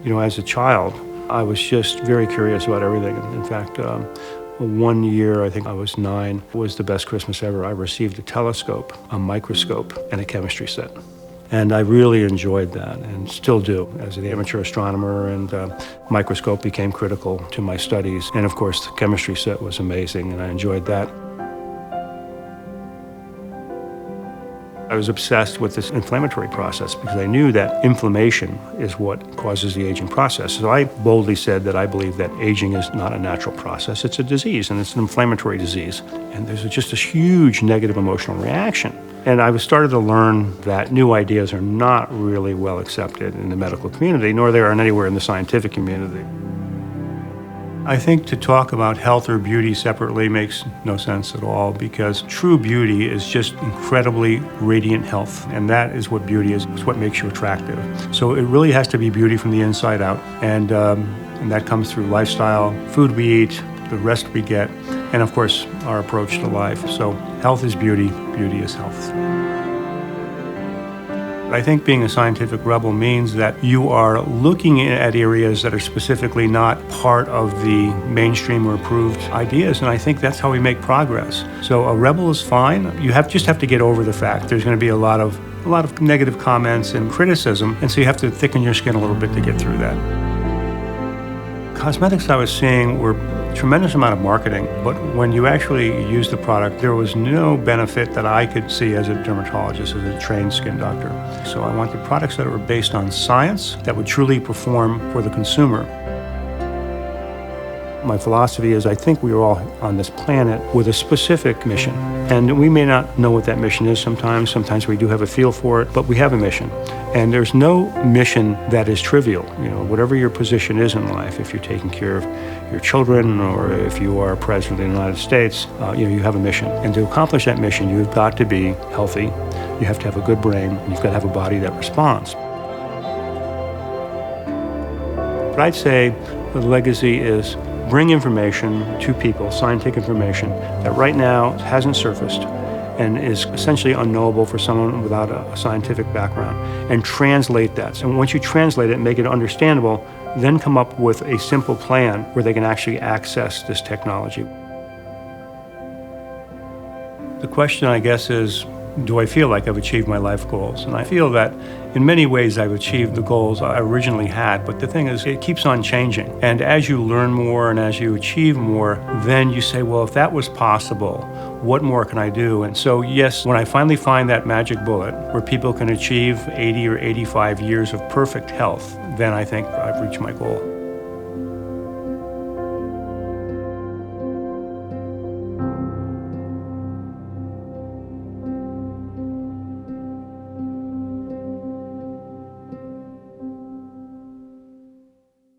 As a child, I was just very curious about everything. In fact, one year, I think I was 9, was the best Christmas ever. I received a telescope, a microscope, and a chemistry set. And I really enjoyed that and still do as an amateur astronomer, and microscope became critical to my studies. And of course, the chemistry set was amazing and I enjoyed that. I was obsessed with this inflammatory process because I knew that inflammation is what causes the aging process. So I boldly said that I believe that aging is not a natural process, it's a disease, and it's an inflammatory disease. And there's just this huge negative emotional reaction. And I started to learn that new ideas are not really well accepted in the medical community, nor they are anywhere in the scientific community. I think to talk about health or beauty separately makes no sense at all, because true beauty is just incredibly radiant health, and that is what beauty is. It's what makes you attractive. So it really has to be beauty from the inside out, and that comes through lifestyle, food we eat, the rest we get, and of course our approach to life. So health is beauty, beauty is health. I think being a scientific rebel means that you are looking at areas that are specifically not part of the mainstream or approved ideas, and I think that's how we make progress. So a rebel is fine. You just have to get over the fact there's going to be a lot of negative comments and criticism, and so you have to thicken your skin a little bit to get through that. Cosmetics I was seeing were a tremendous amount of marketing, but when you actually use the product, there was no benefit that I could see as a dermatologist, as a trained skin doctor. So I wanted products that were based on science, that would truly perform for the consumer. My philosophy is I think we are all on this planet with a specific mission. And we may not know what that mission is sometimes. Sometimes we do have a feel for it, but we have a mission. And there's no mission that is trivial. Whatever your position is in life, if you're taking care of your children or if you are president of the United States, you have a mission. And to accomplish that mission, you've got to be healthy, you have to have a good brain, and you've got to have a body that responds. But I'd say the legacy is bring information to people, scientific information, that right now hasn't surfaced and is essentially unknowable for someone without a scientific background, and translate that. And once you translate it and make it understandable, then come up with a simple plan where they can actually access this technology. The question, I guess, is, do I feel like I've achieved my life goals? And I feel that in many ways I've achieved the goals I originally had, but the thing is, it keeps on changing. And as you learn more and as you achieve more, then you say, well, if that was possible, what more can I do? And so, yes, when I finally find that magic bullet where people can achieve 80 or 85 years of perfect health, then I think I've reached my goal.